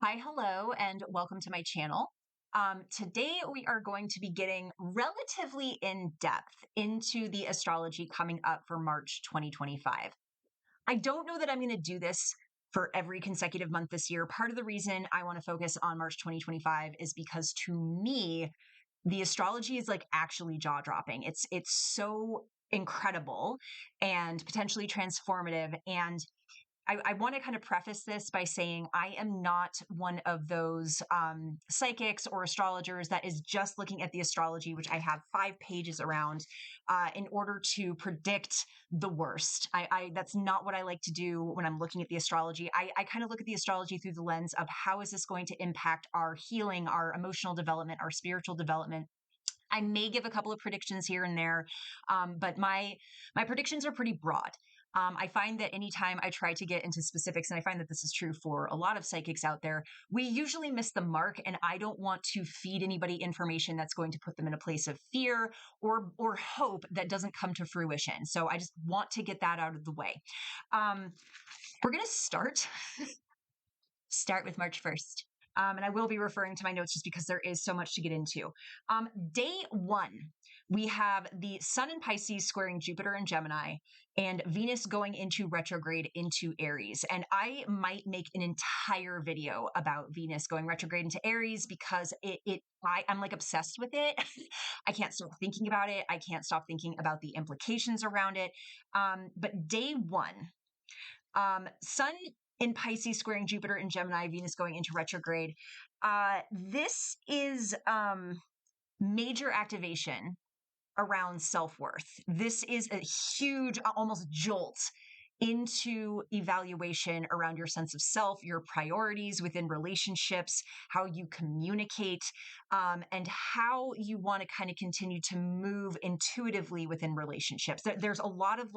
Hi, hello, and welcome to my channel. Today we are going to be getting relatively in depth into the astrology coming up for March 2025. I don't know that I'm going to do this for every consecutive month this year. Part of the reason I want to focus on March 2025 is because to me, the astrology is like actually jaw-dropping. It's so incredible and potentially transformative. And I want to kind of preface this by saying I am not one of those psychics or astrologers that is just looking at the astrology, which I have 5 pages around, in order to predict the worst. That's not what I like to do when I'm looking at the astrology. I kind of look at the astrology through the lens of how is this going to impact our healing, our emotional development, our spiritual development. I may give a couple of predictions here and there, but my predictions are pretty broad. I find that anytime I try to get into specifics, and I find that this is true for a lot of psychics out there, we usually miss the mark, and I don't want to feed anybody information that's going to put them in a place of fear or hope that doesn't come to fruition. So I just want to get that out of the way. We're going to start with March 1st. And I will be referring to my notes just because there is so much to get into. Day one, we have the Sun in Pisces squaring Jupiter in Gemini and Venus going into retrograde into Aries. And I might make an entire video about Venus going retrograde into Aries because I'm like obsessed with it. I can't stop thinking about it. I can't stop thinking about the implications around it. But day one, Sun in Pisces squaring Jupiter in Gemini, Venus going into retrograde. This is major activation around self-worth. This is a huge, almost jolt into evaluation around your sense of self, your priorities within relationships, how you communicate, and how you want to kind of continue to move intuitively within relationships. There's a lot of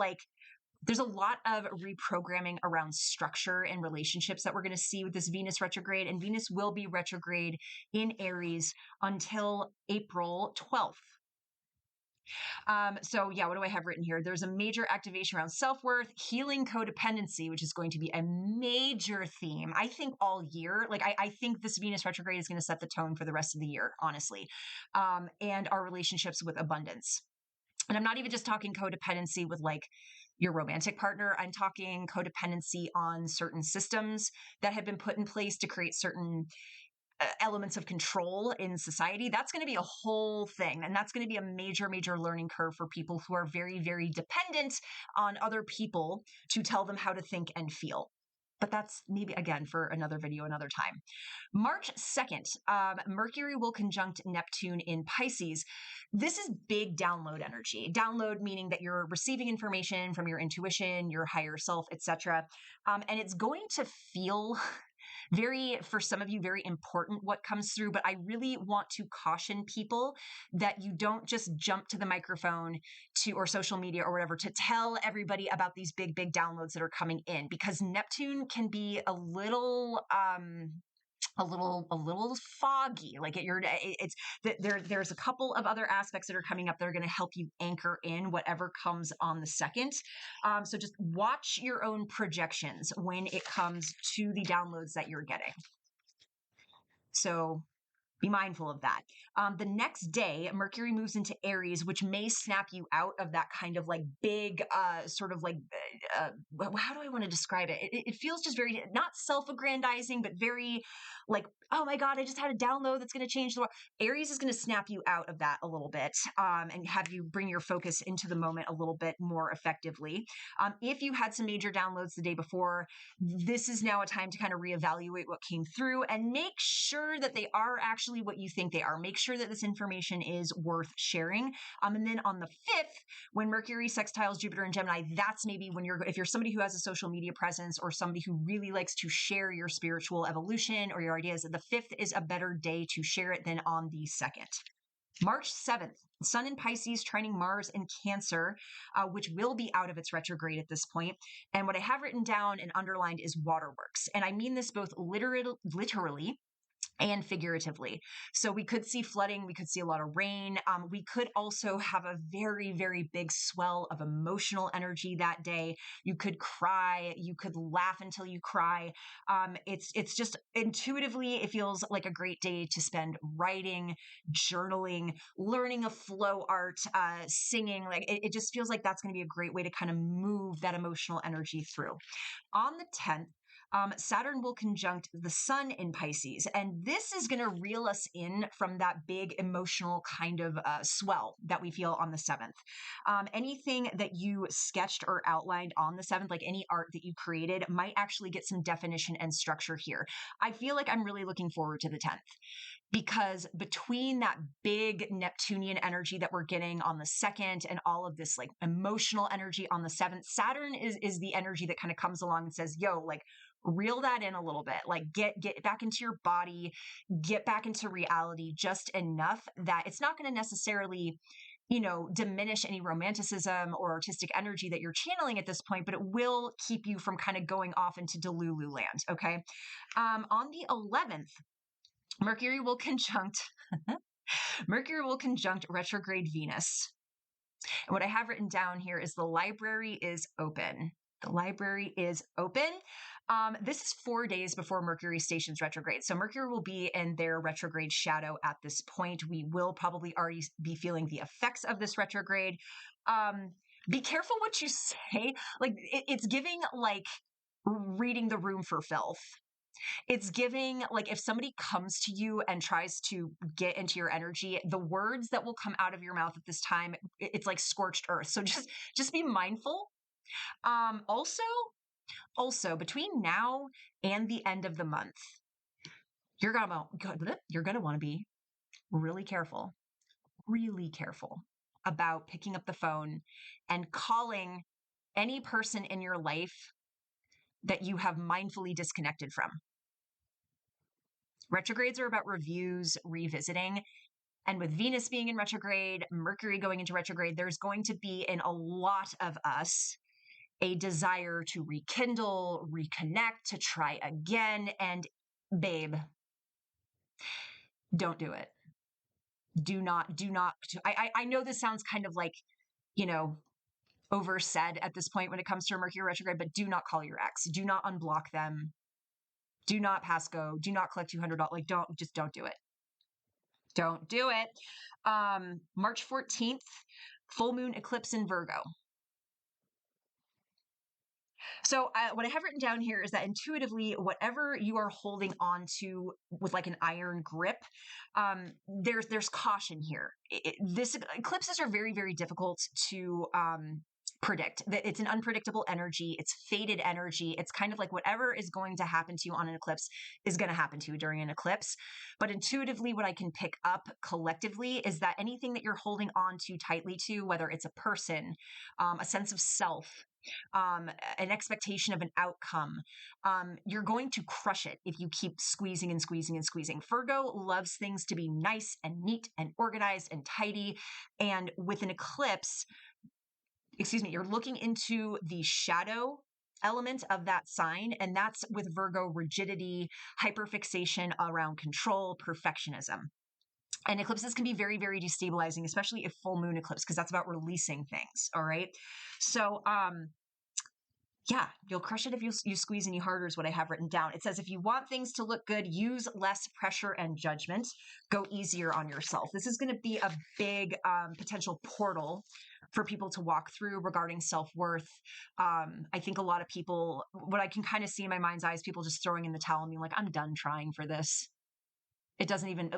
reprogramming around structure and relationships that we're going to see with this Venus retrograde, and Venus will be retrograde in Aries until April 12th. So yeah, what do I have written here? There's a major activation around self-worth, healing codependency, which is going to be a major theme, I think, all year. Like, I think this Venus retrograde is going to set the tone for the rest of the year, honestly, and our relationships with abundance. And I'm not even just talking codependency with like your romantic partner. I'm talking codependency on certain systems that have been put in place to create certain elements of control in society. That's going to be a whole thing. And that's going to be a major, major learning curve for people who are very, very dependent on other people to tell them how to think and feel. But that's maybe, again, for another video, another time. March 2nd, Mercury will conjunct Neptune in Pisces. This is big download energy. Download meaning that you're receiving information from your intuition, your higher self, etc. And it's going to feel for some of you, very important what comes through. But I really want to caution people that you don't just jump to the microphone or social media or whatever to tell everybody about these big, big downloads that are coming in, because Neptune can be a little foggy. Like there's a couple of other aspects that are coming up that are going to help you anchor in whatever comes on the 2nd. So just watch your own projections when it comes to the downloads that you're getting. So be mindful of that. The next day, Mercury moves into Aries, which may snap you out of that kind of like big, sort of like, how do I want to describe it? It feels just very, not self-aggrandizing, but very like, oh my God, I just had a download that's going to change the world. Aries is going to snap you out of that a little bit, and have you bring your focus into the moment a little bit more effectively. If you had some major downloads the day before, this is now a time to kind of reevaluate what came through and make sure that they are actually what you think they are. Make sure that this information is worth sharing. And then on the 5th, when Mercury sextiles Jupiter and Gemini, that's maybe when if you're somebody who has a social media presence or somebody who really likes to share your spiritual evolution or your ideas, the 5th is a better day to share it than on the 2nd. March 7th, Sun in Pisces trining Mars in Cancer, which will be out of its retrograde at this point. And what I have written down and underlined is waterworks. And I mean this both literally and figuratively. So we could see flooding, we could see a lot of rain. We could also have a very, very big swell of emotional energy that day. You could cry, you could laugh until you cry. It's just intuitively, it feels like a great day to spend writing, journaling, learning a flow art, singing. Like it just feels like that's going to be a great way to kind of move that emotional energy through. On the 10th, Saturn will conjunct the sun in Pisces. And this is going to reel us in from that big emotional kind of swell that we feel on the 7th. Anything that you sketched or outlined on the 7th, like any art that you created, might actually get some definition and structure here. I feel like I'm really looking forward to the 10th. Because between that big Neptunian energy that we're getting on the 2nd and all of this like emotional energy on the 7th, Saturn is the energy that kind of comes along and says, yo, like reel that in a little bit, like get back into your body, get back into reality just enough that it's not going to necessarily, diminish any romanticism or artistic energy that you're channeling at this point, but it will keep you from kind of going off into Delulu land. Okay. On the 11th, Mercury will conjunct retrograde Venus. And what I have written down here is the library is open. The library is open. This is 4 days before Mercury stations retrograde. So Mercury will be in their retrograde shadow at this point. We will probably already be feeling the effects of this retrograde. Be careful what you say. Like it's giving like reading the room for filth. It's giving like if somebody comes to you and tries to get into your energy, the words that will come out of your mouth at this time, it's like scorched earth. So just be mindful. Also between now and the end of the month, you're gonna want to be really careful about picking up the phone and calling any person in your life that you have mindfully disconnected from. Retrogrades are about reviews, revisiting. And with Venus being in retrograde, Mercury going into retrograde, there's going to be in a lot of us a desire to rekindle, reconnect, to try again. And babe, don't do it. Do not. I know this sounds kind of like, oversaid at this point when it comes to Mercury retrograde, but do not call your ex. Do not unblock them. Do not pass go. Do not collect $200. Like, don't do it. Don't do it. March 14th, full moon eclipse in Virgo. So what I have written down here is that intuitively, whatever you are holding on to with like an iron grip, there's caution here. This eclipses are very, very difficult to predict. It's an unpredictable energy. It's fated energy. It's kind of like whatever is going to happen to you on an eclipse is going to happen to you during an eclipse. But intuitively, what I can pick up collectively is that anything that you're holding on to tightly to, whether it's a person, a sense of self, an expectation of an outcome, you're going to crush it if you keep squeezing and squeezing and squeezing. Virgo loves things to be nice and neat and organized and tidy. And with an eclipse, you're looking into the shadow element of that sign. And that's with Virgo rigidity, hyperfixation around control, perfectionism. And eclipses can be very, very destabilizing, especially a full moon eclipse, because that's about releasing things. All right. So, yeah, you'll crush it if you squeeze any harder is what I have written down. It says, if you want things to look good, use less pressure and judgment. Go easier on yourself. This is going to be a big potential portal for people to walk through regarding self-worth. I think a lot of people, what I can kind of see in my mind's eye is people just throwing in the towel and being like, I'm done trying for this. It doesn't even,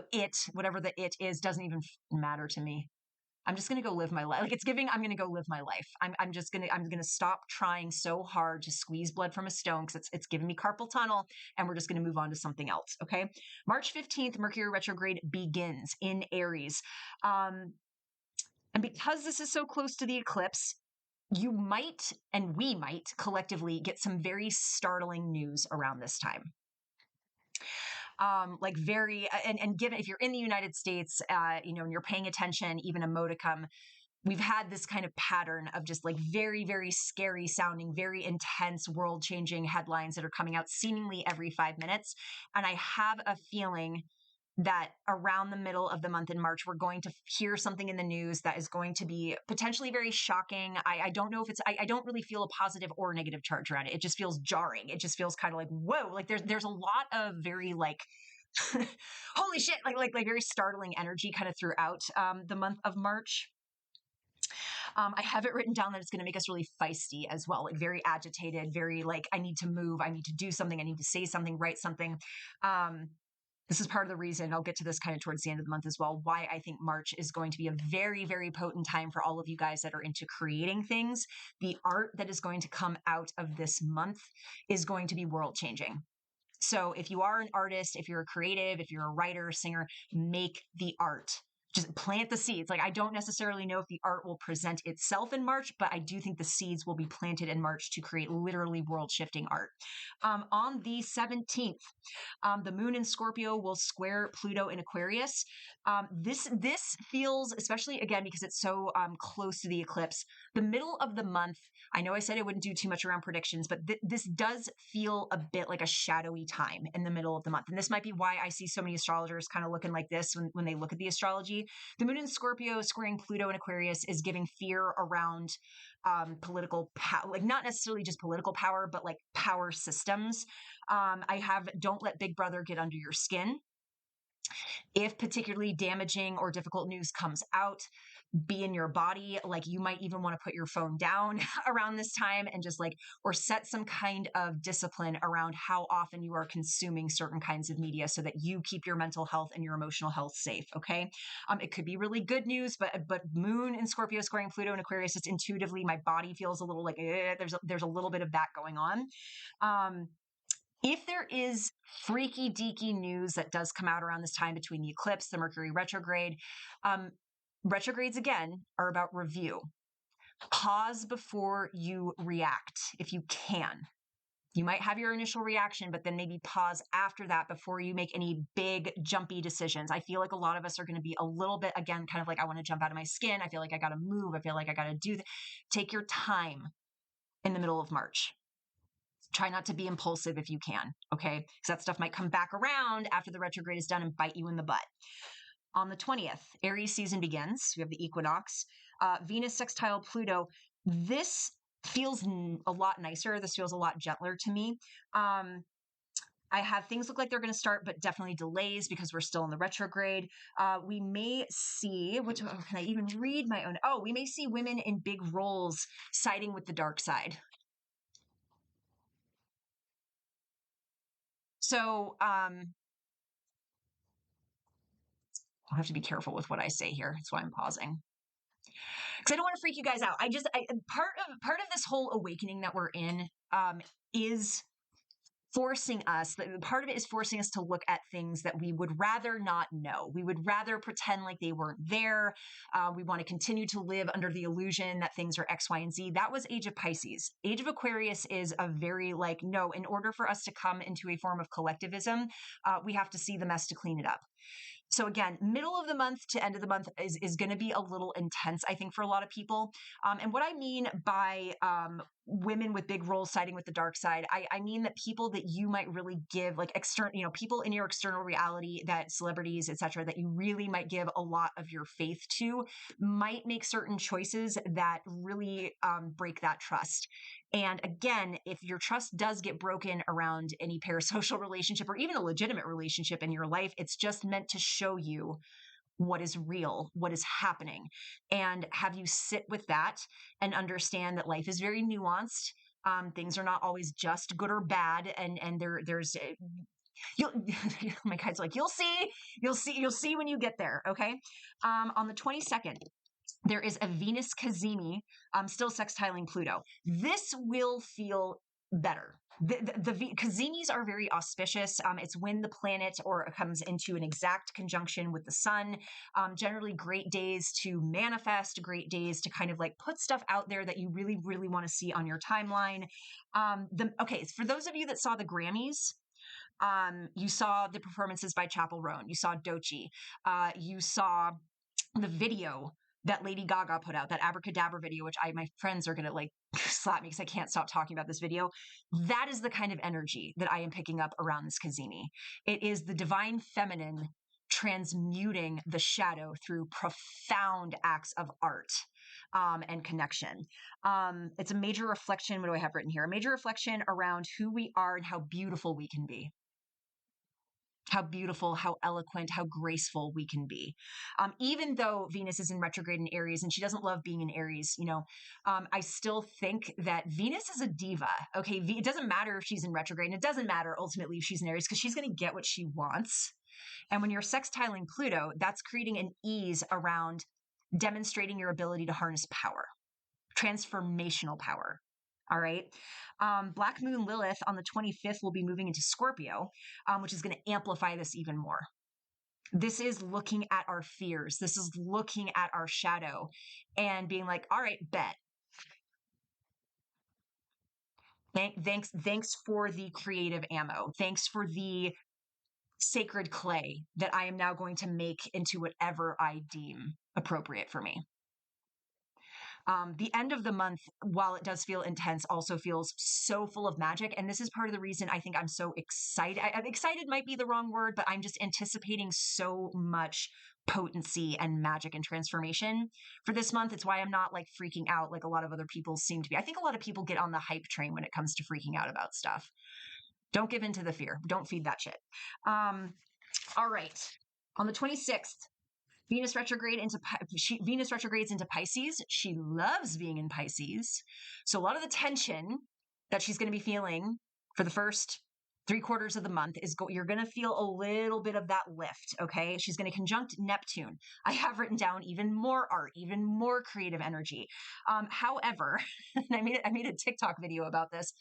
whatever the it is, doesn't even matter to me. I'm just going to go live my life. Like it's giving, I'm going to go live my life. I'm going to stop trying so hard to squeeze blood from a stone because it's giving me carpal tunnel and we're just going to move on to something else. Okay. March 15th, Mercury retrograde begins in Aries. And because this is so close to the eclipse, you might, and we might collectively get some very startling news around this time. Like very, and given if you're in the United States, and you're paying attention, even a modicum, we've had this kind of pattern of just like very, very scary sounding, very intense world changing headlines that are coming out seemingly every 5 minutes. And I have a feeling that around the middle of the month in March, we're going to hear something in the news that is going to be potentially very shocking. I don't know if I don't really feel a positive or negative charge around it. It just feels jarring. It just feels kind of like, whoa, like there's a lot of very like, holy shit, like very startling energy kind of throughout the month of March. I have it written down that it's going to make us really feisty as well, like very agitated, very like, I need to move, I need to do something, I need to say something, write something. This is part of the reason, I'll get to this kind of towards the end of the month as well, why I think March is going to be a very, very potent time for all of you guys that are into creating things. The art that is going to come out of this month is going to be world changing. So if you are an artist, if you're a creative, if you're a writer, singer, make the art. Just plant the seeds. Like, I don't necessarily know if the art will present itself in March, but I do think the seeds will be planted in March to create literally world shifting art. On the 17th, the moon in Scorpio will square Pluto in Aquarius. This feels, especially again, because it's so close to the eclipse, the middle of the month. I know I said I wouldn't do too much around predictions, but this does feel a bit like a shadowy time in the middle of the month. And this might be why I see so many astrologers kind of looking like this when they look at the astrology. The moon in Scorpio squaring Pluto in Aquarius is giving fear around political power, like not necessarily just political power, but like power systems. I have don't let Big Brother get under your skin. If particularly damaging or difficult news comes out, be in your body. Like, you might even want to put your phone down around this time and just like, or set some kind of discipline around how often you are consuming certain kinds of media so that you keep your mental health and your emotional health safe. Okay. It could be really good news, but moon in Scorpio squaring Pluto and Aquarius, just intuitively, my body feels a little like, there's a little bit of that going on. If there is freaky deaky news that does come out around this time between the eclipse, the Mercury retrograde, retrogrades again are about review. Pause before you react if you can. You might have your initial reaction, but then maybe pause after that before you make any big jumpy decisions. I feel like a lot of us are going to be a little bit, again, kind of like, I want to jump out of my skin. I feel like I got to move. I feel like I got to do that. Take your time in the middle of March. Try not to be impulsive if you can, okay? Because that stuff might come back around after the retrograde is done and bite you in the butt. On the 20th, Aries season begins. We have the equinox. Venus sextile Pluto. This feels a lot nicer. This feels a lot gentler to me. I have things look like they're going to start, but definitely delays because we're still in the retrograde. We may see, can I even read my own? Oh, we may see women in big roles siding with the dark side. So I'll have to be careful with what I say here. That's why I'm pausing, because I don't want to freak you guys out. Part of this whole awakening that we're in is forcing us. Part of it is forcing us to look at things that we would rather not know. We would rather pretend like they weren't there. We want to continue to live under the illusion that things are X, Y, and Z. That was Age of Pisces. Age of Aquarius is a very like, no, in order for us to come into a form of collectivism, we have to see the mess to clean it up. So again, middle of the month to end of the month is going to be a little intense, I think, for a lot of people. And what I mean by women with big roles siding with the dark side, I mean that people that you might really give like external, people in your external reality, that celebrities, etc., that you really might give a lot of your faith to, might make certain choices that really break that trust. And again, if your trust does get broken around any parasocial relationship or even a legitimate relationship in your life, it's just meant to show you what is real, what is happening, and have you sit with that and understand that life is very nuanced. Things are not always just good or bad, and there's my guy's like, you'll see when you get there. Okay. On the 22nd, there is a Venus Cazimi, still sextiling Pluto. This will feel better. The Cazimis are very auspicious. It's when the planet or comes into an exact conjunction with the sun. Generally great days to manifest, great days to kind of like put stuff out there that you really, really want to see on your timeline. Okay, for those of you that saw the Grammys, you saw the performances by Chappell Roan, you saw Doechii, you saw the video that Lady Gaga put out, that abracadabra video, which my friends are going to like slap me because I can't stop talking about this video. That is the kind of energy that I am picking up around this Cazimi. It is the divine feminine transmuting the shadow through profound acts of art and connection. It's a major reflection. What do I have written here? A major reflection around who we are and how beautiful we can be. How beautiful, how eloquent, how graceful we can be. Even though Venus is in retrograde in Aries and she doesn't love being in Aries, I still think that Venus is a diva. Okay. It doesn't matter if she's in retrograde, and it doesn't matter ultimately if she's in Aries because she's going to get what she wants. And when you're sextiling Pluto, that's creating an ease around demonstrating your ability to harness power, transformational power. All right. Black Moon Lilith on the 25th will be moving into Scorpio, which is going to amplify this even more. This is looking at our fears. This is looking at our shadow and being like, all right, bet. Thanks for the creative ammo. Thanks for the sacred clay that I am now going to make into whatever I deem appropriate for me. The end of the month, while it does feel intense, also feels so full of magic. And this is part of the reason I think I'm so excited. Excited might be the wrong word, but I'm just anticipating so much potency and magic and transformation for this month. It's why I'm not like freaking out like a lot of other people seem to be. I think a lot of people get on the hype train when it comes to freaking out about stuff. Don't give in to the fear. Don't feed that shit. All right. On the 26th, Venus retrogrades into Pisces. She loves being in Pisces. So a lot of the tension that she's going to be feeling for the first 3/4 of the month is you're going to feel a little bit of that lift. Okay. She's going to conjunct Neptune. I have written down even more art, even more creative energy. However, and I made a TikTok video about this.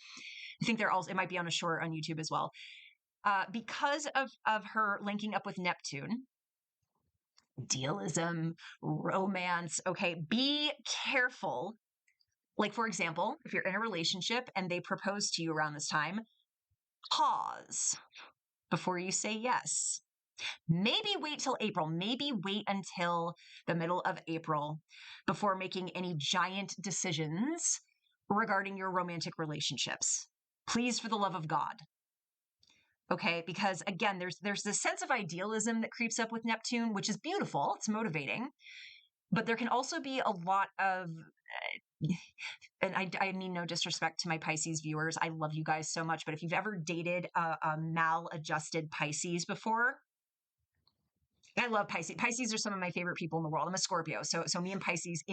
I think it might be on a short on YouTube as well. Because of her linking up with Neptune, idealism, romance. Okay. Be careful. Like, for example, if you're in a relationship and they propose to you around this time, pause before you say yes. Maybe wait till April. Maybe wait until the middle of April before making any giant decisions regarding your romantic relationships. Please, for the love of God. Okay, because again, there's this sense of idealism that creeps up with Neptune, which is beautiful. It's motivating, but there can also be a lot of, and I mean no disrespect to my Pisces viewers. I love you guys so much, but if you've ever dated a maladjusted Pisces before, I love Pisces. Pisces are some of my favorite people in the world. I'm a Scorpio, so me and Pisces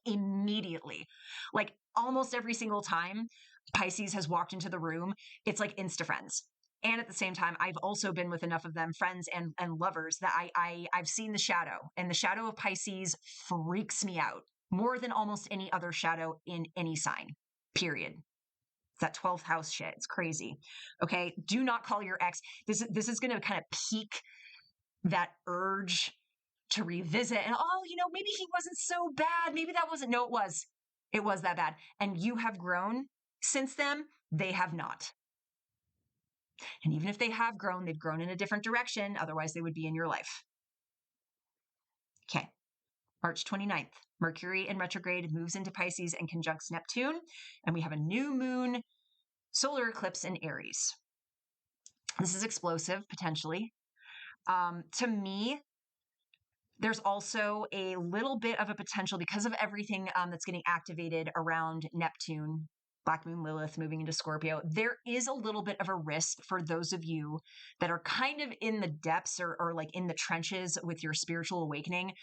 immediately, like almost every single time Pisces has walked into the room, it's like insta friends. And at the same time, I've also been with enough of them, friends and lovers, that I've seen the shadow, and the shadow of Pisces freaks me out more than almost any other shadow in any sign, period. It's that 12th house shit. It's crazy. Okay. Do not call your ex. This is going to kind of pique that urge to revisit and, maybe he wasn't so bad. Maybe that wasn't, no, it was that bad. And you have grown since then. They have not. And even if they have grown, they've grown in a different direction. Otherwise, they would be in your life. Okay. March 29th, Mercury in retrograde moves into Pisces and conjuncts Neptune. And we have a new moon solar eclipse in Aries. This is explosive, potentially. To me, there's also a little bit of a potential because of everything that's getting activated around Neptune, Black Moon Lilith moving into Scorpio. There is a little bit of a risk for those of you that are kind of in the depths or like in the trenches with your spiritual awakening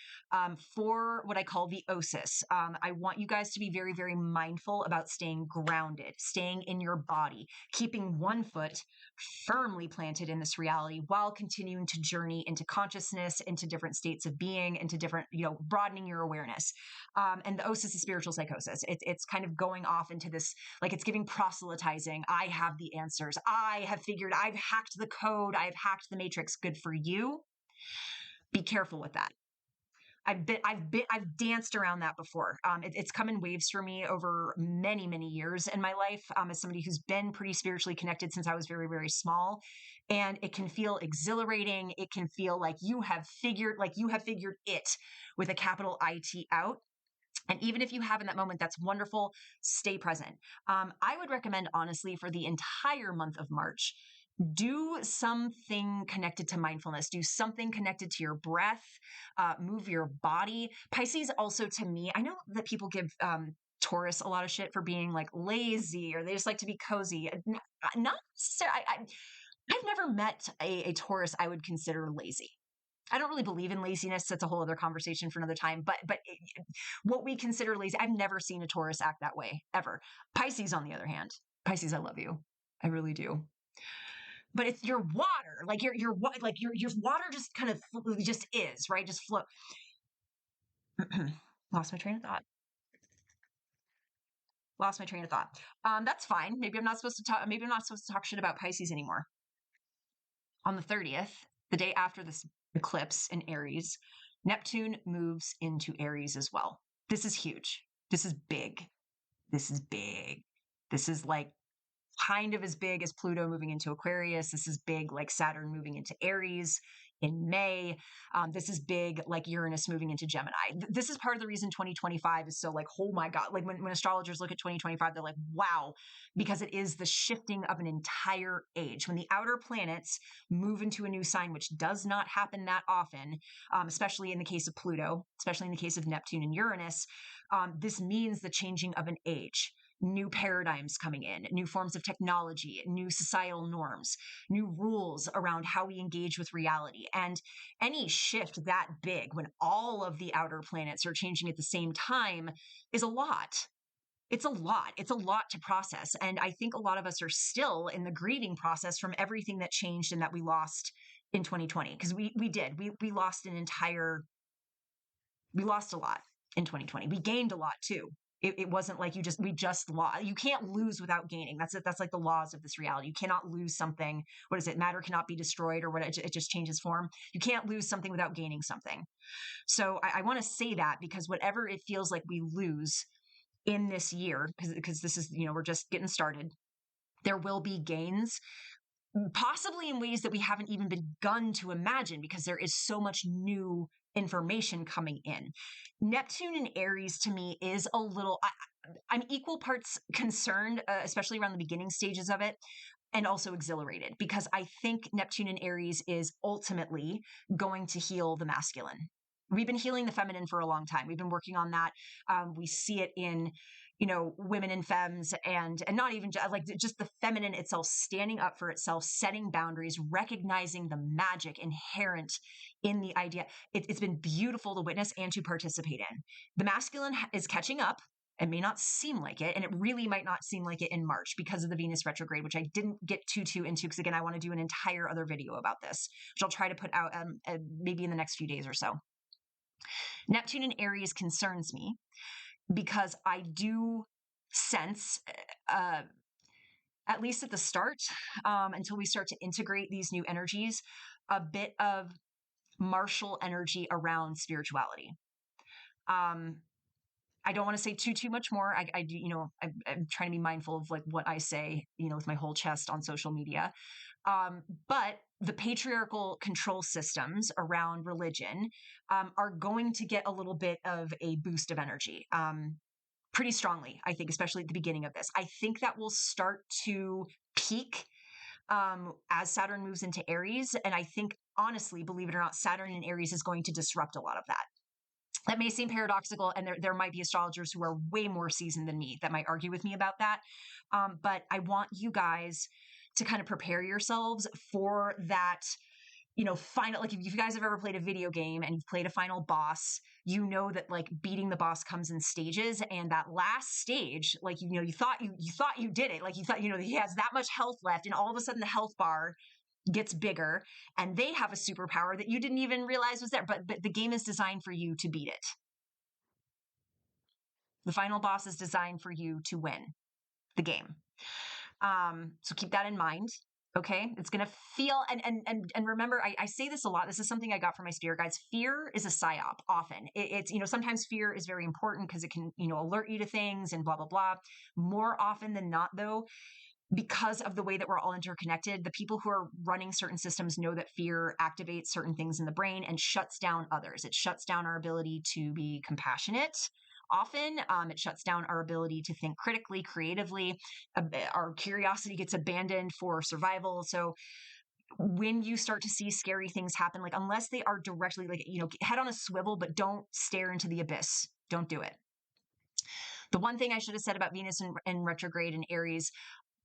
for what I call the osis. I want you guys to be very, very mindful about staying grounded, staying in your body, keeping one foot firmly planted in this reality while continuing to journey into consciousness, into different states of being, into different, broadening your awareness. And the osis is spiritual psychosis. It's kind of going off into this, like it's giving proselytizing. I have the answers. I've hacked the code. I've hacked the matrix. Good for you. Be careful with that. I've danced around that before. It's come in waves for me over many, many years in my life. As somebody who's been pretty spiritually connected since I was very, very small, and it can feel exhilarating. It can feel like you have figured it with a capital IT out. And even if you have in that moment, that's wonderful. Stay present. I would recommend, honestly, for the entire month of March, do something connected to mindfulness, do something connected to your breath, move your body. Pisces also, to me, I know that people give Taurus a lot of shit for being like lazy, or they just like to be cozy. Not necessarily. I've never met a Taurus I would consider lazy. I don't really believe in laziness. That's a whole other conversation for another time. But what we consider lazy, I've never seen a Taurus act that way ever. Pisces, on the other hand, Pisces, I love you. I really do. But it's your water, like your water just kind of just is, right? Just flow. Lost my train of thought. Lost my train of thought. That's fine. Maybe I'm not supposed to talk. Maybe I'm not supposed to talk shit about Pisces anymore. On the 30th, the day after this eclipse in Aries, Neptune moves into Aries as well. This is huge. This is big. This is big. This is like kind of as big as Pluto moving into Aquarius. This is big like Saturn moving into Aries in May. This is big like Uranus moving into Gemini. This is part of the reason 2025 is so like, oh my God. Like when astrologers look at 2025, they're like, wow, because it is the shifting of an entire age. When the outer planets move into a new sign, which does not happen that often, especially in the case of Pluto, especially in the case of Neptune and Uranus, this means the changing of an age. New paradigms coming in, new forms of technology, new societal norms, new rules around how we engage with reality. And any shift that big when all of the outer planets are changing at the same time is a lot. It's a lot. It's a lot to process. And I think a lot of us are still in the grieving process from everything that changed and that we lost in 2020. Because we lost we lost a lot in 2020. We gained a lot too. It wasn't like we just lost. You can't lose without gaining. That's it. That's like the laws of this reality. You cannot lose something. What is it? Matter cannot be destroyed, or what? It just changes form. You can't lose something without gaining something. So I want to say that because whatever it feels like we lose in this year, because this is, we're just getting started, there will be gains, possibly in ways that we haven't even begun to imagine because there is so much new information coming in. Neptune in Aries to me is a little, I'm equal parts concerned, especially around the beginning stages of it, and also exhilarated because I think Neptune in Aries is ultimately going to heal the masculine. We've been healing the feminine for a long time. We've been working on that. We see it in, women and femmes and not even just the feminine itself, standing up for itself, setting boundaries, recognizing the magic inherent in the idea. It's been beautiful to witness and to participate in. The masculine is catching up. It may not seem like it, and it really might not seem like it in March because of the Venus retrograde, which I didn't get too into because, again, I want to do an entire other video about this, which I'll try to put out maybe in the next few days or so. Neptune in Aries concerns me because I do sense, at least at the start, until we start to integrate these new energies, a bit of martial energy around spirituality. I don't want to say too much more. I do, I'm trying to be mindful of like what I say, with my whole chest on social media. But the patriarchal control systems around religion are going to get a little bit of a boost of energy pretty strongly, I think, especially at the beginning of this. I think that will start to peak as Saturn moves into Aries. And I think, honestly, believe it or not, Saturn in Aries is going to disrupt a lot of that. That may seem paradoxical, and there might be astrologers who are way more seasoned than me that might argue with me about that. But I want you guys to kind of prepare yourselves for that, final, like if you guys have ever played a video game and you've played a final boss, you know that like beating the boss comes in stages, and that last stage, like, you thought you did it. Like you thought, he has that much health left, and all of a sudden the health bar gets bigger and they have a superpower that you didn't even realize was there. But the game is designed for you to beat it. The final boss is designed for you to win the game. So keep that in mind. Okay. It's going to feel, and remember, I say this a lot. This is something I got from my spirit guides. Fear is a psyop often. It's, sometimes fear is very important because it can, alert you to things and blah, blah, blah. More often than not, though, because of the way that we're all interconnected, the people who are running certain systems know that fear activates certain things in the brain and shuts down others. It shuts down our ability to be compassionate. Often, it shuts down our ability to think critically, creatively. Our curiosity gets abandoned for survival. So when you start to see scary things happen, like unless they are directly head on a swivel, but don't stare into the abyss. Don't do it. The one thing I should have said about Venus in retrograde in Aries,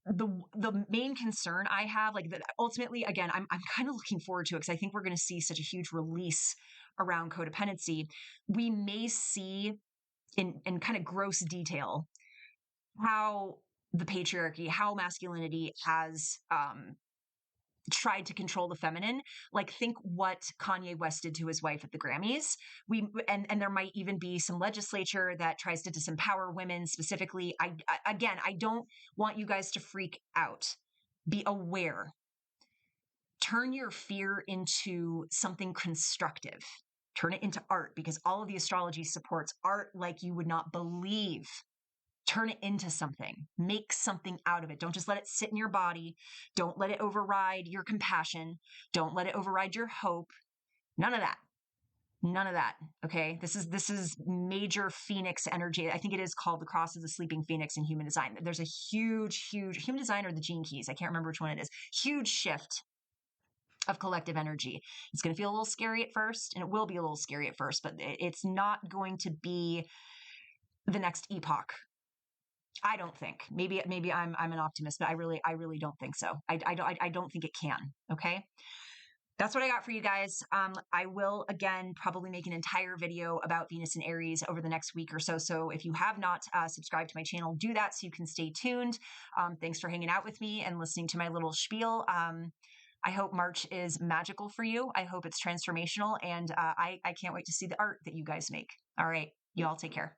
the main concern I have, ultimately, again, I'm kind of looking forward to it because I think we're going to see such a huge release around codependency. We may see in kind of gross detail how the patriarchy, how masculinity has tried to control the feminine. Like, think what Kanye West did to his wife at the Grammys. And there might even be some legislature that tries to disempower women specifically. I don't want you guys to freak out. Be aware. Turn your fear into something constructive. Turn it into art, because all of the astrology supports art like you would not believe. Turn it into something. Make something out of it. Don't just let it sit in your body. Don't let it override your compassion. Don't let it override your hope. None of that. None of that. Okay. This is major Phoenix energy. I think it is called the cross of the sleeping Phoenix in human design. There's a huge human design, or the gene keys. I can't remember which one it is. Huge shift of collective energy. It's going to feel a little scary at first, and it will be a little scary at first, but it's not going to be the next epoch. I don't think. Maybe I'm an optimist, but I really don't think so. I don't think it can. Okay. That's what I got for you guys. I will, again, probably make an entire video about Venus and Aries over the next week or so. So if you have not subscribed to my channel, do that so you can stay tuned. Thanks for hanging out with me and listening to my little spiel. I hope March is magical for you. I hope it's transformational. And I can't wait to see the art that you guys make. All right. You all take care.